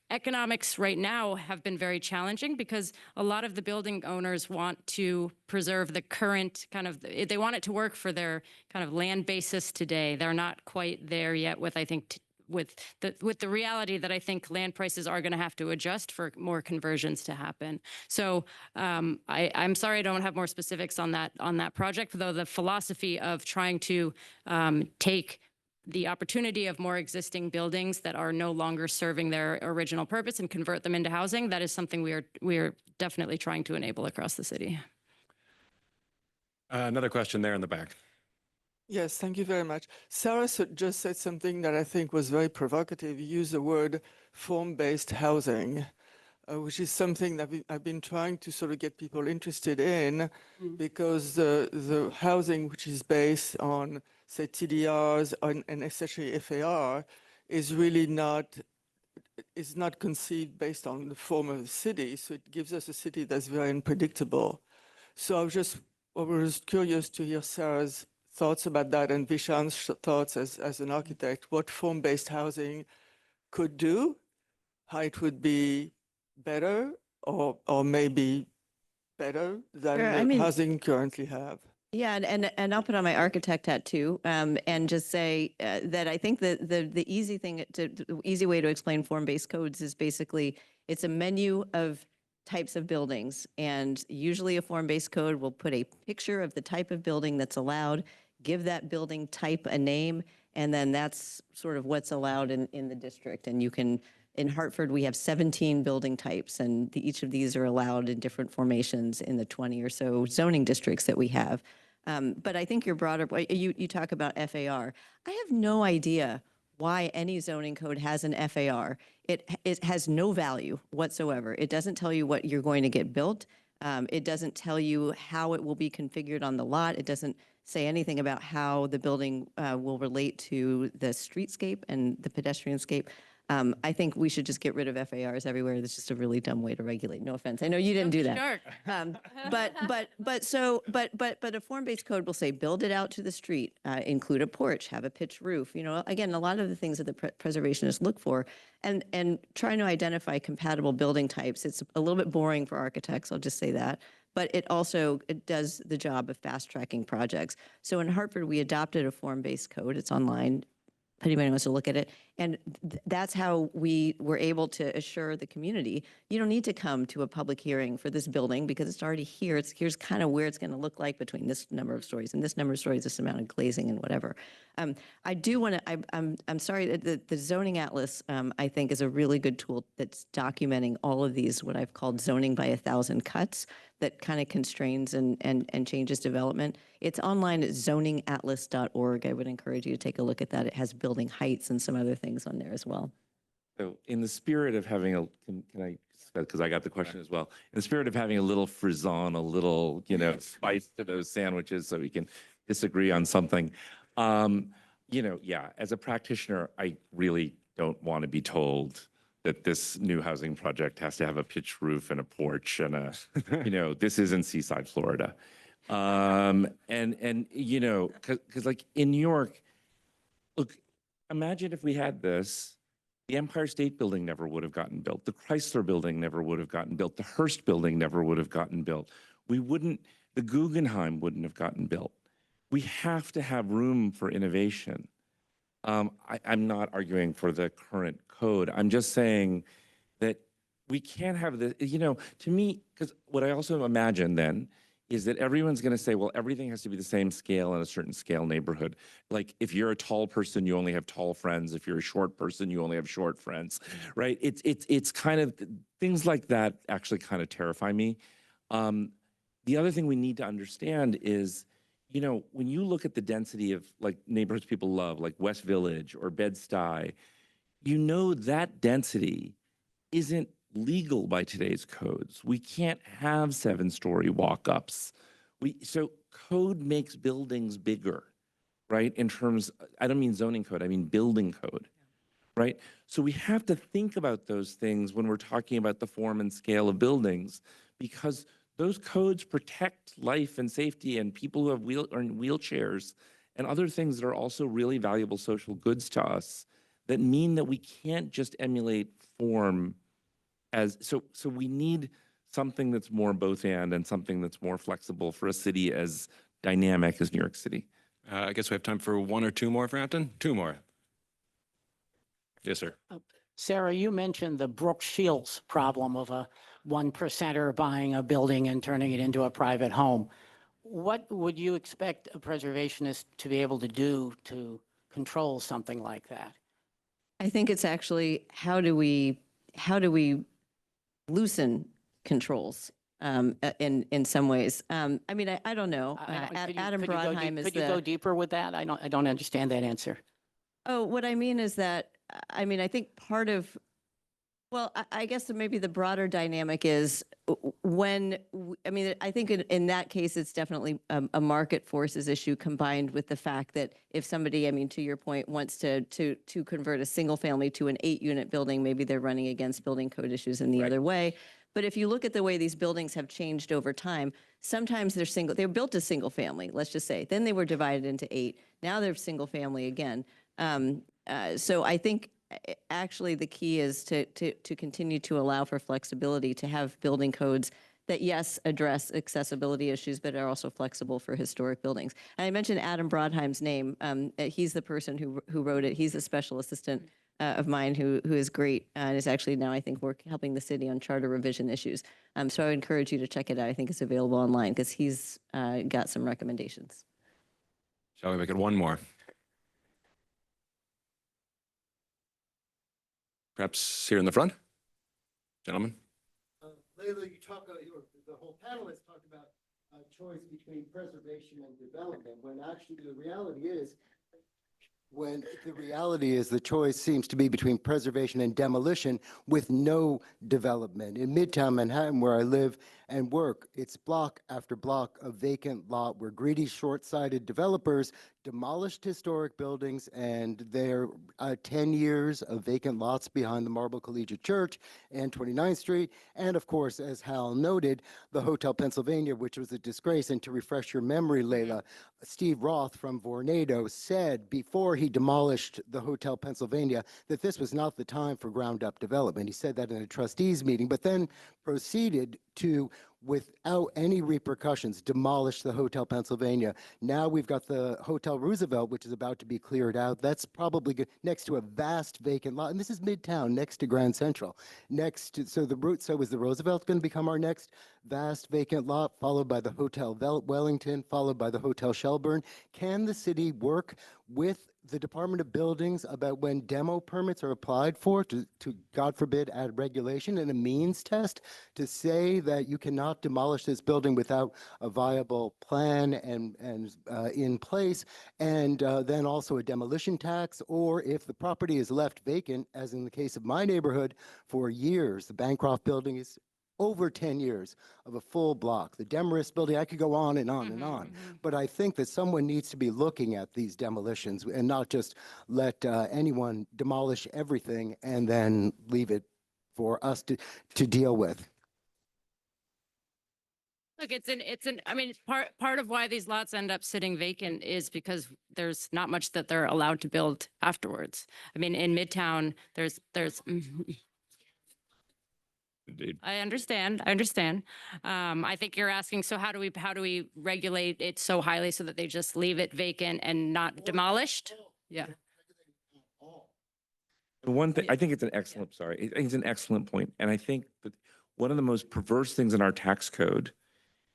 Speaker 2: economics right now have been very challenging because a lot of the building owners want to preserve the current kind of, they want it to work for their kind of land basis today. They're not quite there yet with, I think, with the reality that I think land prices are going to have to adjust for more conversions to happen. So I'm sorry I don't have more specifics on that project, though the philosophy of trying to take the opportunity of more existing buildings that are no longer serving their original purpose and convert them into housing, that is something we are definitely trying to enable across the city.
Speaker 1: Another question there in the back.
Speaker 6: Yes, thank you very much. Sara just said something that I think was very provocative. You used the word form-based housing, which is something that I've been trying to sort of get people interested in, because the housing which is based on, say, TDRs and essentially FAR is really not conceived based on the form of the city. So it gives us a city that's very unpredictable. So I was curious to hear Sarah's thoughts about that and Vishaan's thoughts as an architect, what form-based housing could do, how it would be better or maybe better than
Speaker 4: Sure,
Speaker 6: the
Speaker 4: I mean-
Speaker 6: housing currently have.
Speaker 4: Yeah, and I'll put on my architect hat too, and just say that I think that the easy way to explain form-based codes is basically it's a menu of types of buildings, and usually a form-based code will put a picture of the type of building that's allowed, give that building type a name, and then that's sort of what's allowed in the district. And you can, in Hartford, we have 17 building types, and each of these are allowed in different formations in the 20 or so zoning districts that we have. But I think your broader, you talk about FAR. I have no idea why any zoning code has an FAR. It has no value whatsoever. It doesn't tell you what you're going to get built. It doesn't tell you how it will be configured on the lot. It doesn't say anything about how the building will relate to the streetscape and the pedestrianscape. I think we should just get rid of FARs everywhere. That's just a really dumb way to regulate. No offense. I know you didn't do that.
Speaker 2: Sure.
Speaker 4: But a form-based code will say, build it out to the street, include a porch, have a pitched roof. You know, again, a lot of the things that the preservationists look for, and trying to identify compatible building types. It's a little bit boring for architects, I'll just say that. But it does the job of fast-tracking projects. So in Hartford, we adopted a form-based code. It's online. If anybody wants to look at it. And that's how we were able to assure the community, you don't need to come to a public hearing for this building because it's already here. Here's kind of where it's going to look like between this number of stories and this number of stories, this amount of glazing and whatever. I do want to, I'm sorry, that the zoning atlas, I think, is a really good tool that's documenting all of these, what I've called zoning by 1,000 cuts, that kind of constrains and changes development. It's online at zoningatlas.org. I would encourage you to take a look at that. It has building heights and some other things on there as well.
Speaker 3: So in the spirit of having a, can I, because I got the question as well, in the spirit of having a little frisson, a little, spice to those sandwiches so we can disagree on something. Yeah, as a practitioner, I really don't want to be told that this new housing project has to have a pitched roof and a porch and a, this isn't Seaside, Florida. Because like in New York, look, imagine if we had this, the Empire State Building never would have gotten built. The Chrysler Building never would have gotten built. The Hearst Building never would have gotten built. The Guggenheim wouldn't have gotten built. We have to have room for innovation. I'm not arguing for the current code. I'm just saying that we can't have this, to me, because what I also imagine then is that everyone's going to say, well, everything has to be the same scale in a certain scale neighborhood. Like if you're a tall person, you only have tall friends. If you're a short person, you only have short friends, right? It's kind of, things like that actually kind of terrify me. The other thing we need to understand is, when you look at the density of like neighborhoods people love, like West Village or Bed-Stuy, that density isn't legal by today's codes. We can't have 7-story walk-ups. So code makes buildings bigger, right? In terms, I don't mean zoning code, I mean building code, right? So we have to think about those things when we're talking about the form and scale of buildings, because those codes protect life and safety and people who have wheelchairs and other things that are also really valuable social goods to us that mean that we can't just emulate form as, so we need something that's more both and something that's more flexible for a city as dynamic as New York City.
Speaker 1: I guess we have time for one or two more, Frampton? Two more. Yes, sir.
Speaker 7: Sara, you mentioned the Brooke Shields problem of a 1%er buying a building and turning it into a private home. What would you expect a preservationist to be able to do to control something like that?
Speaker 4: I think it's actually how do we loosen controls in some ways. I mean, I don't know. Adam Brodheim is
Speaker 7: Could you go deeper with that? I don't understand that answer.
Speaker 4: Oh, what I mean is that, I mean, I think part of, well, I guess maybe the broader dynamic is when, I mean, I think in that case, it's definitely a market forces issue combined with the fact that if somebody, I mean, to your point, wants to convert a single family to an 8-unit building, maybe they're running against building code issues in the other way. But if you look at the way these buildings have changed over time, sometimes they're built as single family, let's just say. Then they were divided into 8. Now they're single family again. So I think actually the key is to continue to allow for flexibility, to have building codes that, yes, address accessibility issues, but are also flexible for historic buildings. And I mentioned Adam Brodheim's name. He's the person who wrote it. He's a special assistant of mine who is great and is actually now, I think, helping the city on charter revision issues. So I would encourage you to check it out. I think it's available online because he's got some recommendations.
Speaker 1: Shall we make it one more? Perhaps here in the front, gentlemen.
Speaker 8: Leila, you talk, the whole panelists talked about choice between preservation and development, when actually the reality is the choice seems to be between preservation and demolition with no development. In Midtown Manhattan, where I live and work, it's block after block of vacant lot where greedy, short-sighted developers demolished historic buildings, and there are 10 years of vacant lots behind the Marble Collegiate Church and 29th Street. And of course, as Hal noted, the Hotel Pennsylvania, which was a disgrace. And to refresh your memory, Leila, Steve Roth from Vornado said before he demolished the Hotel Pennsylvania that this was not the time for ground-up development. He said that in a trustees meeting, but then proceeded to, without any repercussions, demolish the Hotel Pennsylvania. Now we've got the Hotel Roosevelt, which is about to be cleared out. That's probably next to a vast vacant lot. And this is Midtown, next to Grand Central. So is the Roosevelt going to become our next vast vacant lot, followed by the Hotel Wellington, followed by the Hotel Shelburne? Can the city work with the Department of Buildings about when demo permits are applied for to God forbid, add regulation and a means test to say that you cannot demolish this building without a viable plan and in place, and then also a demolition tax? Or if the property is left vacant, as in the case of my neighborhood, for years, the Bancroft building is over 10 years of a full block. The Demarest building, I could go on and on and on. But I think that someone needs to be looking at these demolitions and not just let anyone demolish everything and then leave it for us to deal with.
Speaker 2: Look, I mean, part of why these lots end up sitting vacant is because there's not much that they're allowed to build afterwards. I mean, in Midtown, there's
Speaker 1: Indeed.
Speaker 2: I understand. I think you're asking, so how do we regulate it so highly so that they just leave it vacant and not demolished? Yeah.
Speaker 3: The one thing, I think it's an excellent, I think it's an excellent point. And I think that one of the most perverse things in our tax code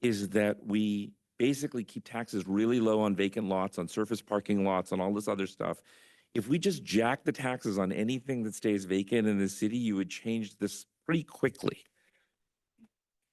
Speaker 3: is that we basically keep taxes really low on vacant lots, on surface parking lots, on all this other stuff. If we just jack the taxes on anything that stays vacant in the city, you would change this pretty quickly.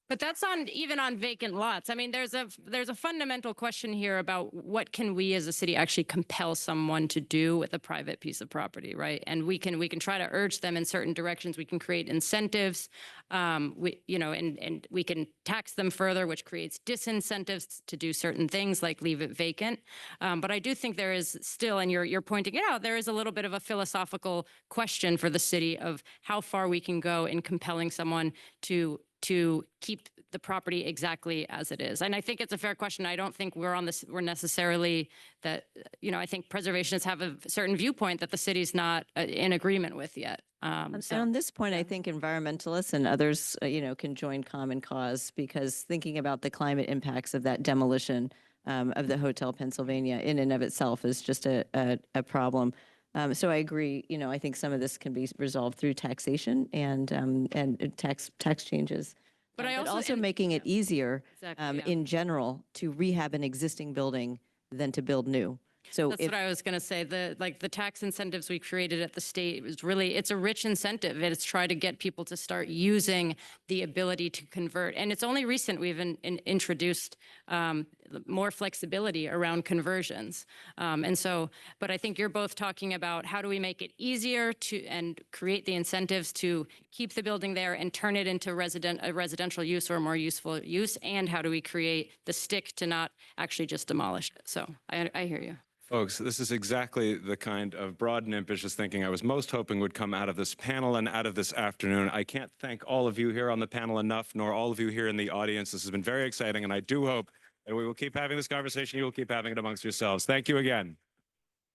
Speaker 2: But that's even on vacant lots. I mean, there's a fundamental question here about what can we as a city actually compel someone to do with a private piece of property, right? And we can try to urge them in certain directions. We can create incentives, and we can tax them further, which creates disincentives to do certain things like leave it vacant. But I do think there is still, and you're pointing it out, there is a little bit of a philosophical question for the city of how far we can go in compelling someone to keep the property exactly as it is. And I think it's a fair question. I don't think we're necessarily that, I think preservationists have a certain viewpoint that the city's not in agreement with yet.
Speaker 4: And on this point, I think environmentalists and others, can join common cause, because thinking about the climate impacts of that demolition of the Hotel Pennsylvania in and of itself is just a problem. So I agree. I think some of this can be resolved through taxation and tax changes.
Speaker 2: But I
Speaker 4: also
Speaker 2: and-
Speaker 4: making it easier
Speaker 2: Exactly, yeah.
Speaker 4: in general to rehab an existing building than to build new. So
Speaker 2: That's
Speaker 4: if
Speaker 2: what I was going to say. The tax incentives we created at the state was really, it's a rich incentive. It's try to get people to start using the ability to convert. And it's only recent we've introduced more flexibility around conversions. But I think you're both talking about how do we make it easier to and create the incentives to keep the building there and turn it into a residential use or a more useful use, and how do we create the stick to not actually just demolish it. So I hear you.
Speaker 1: Folks, this is exactly the kind of broad and ambitious thinking I was most hoping would come out of this panel and out of this afternoon. I can't thank all of you here on the panel enough, nor all of you here in the audience. This has been very exciting, and I do hope that we will keep having this conversation. You will keep having it amongst yourselves. Thank you again.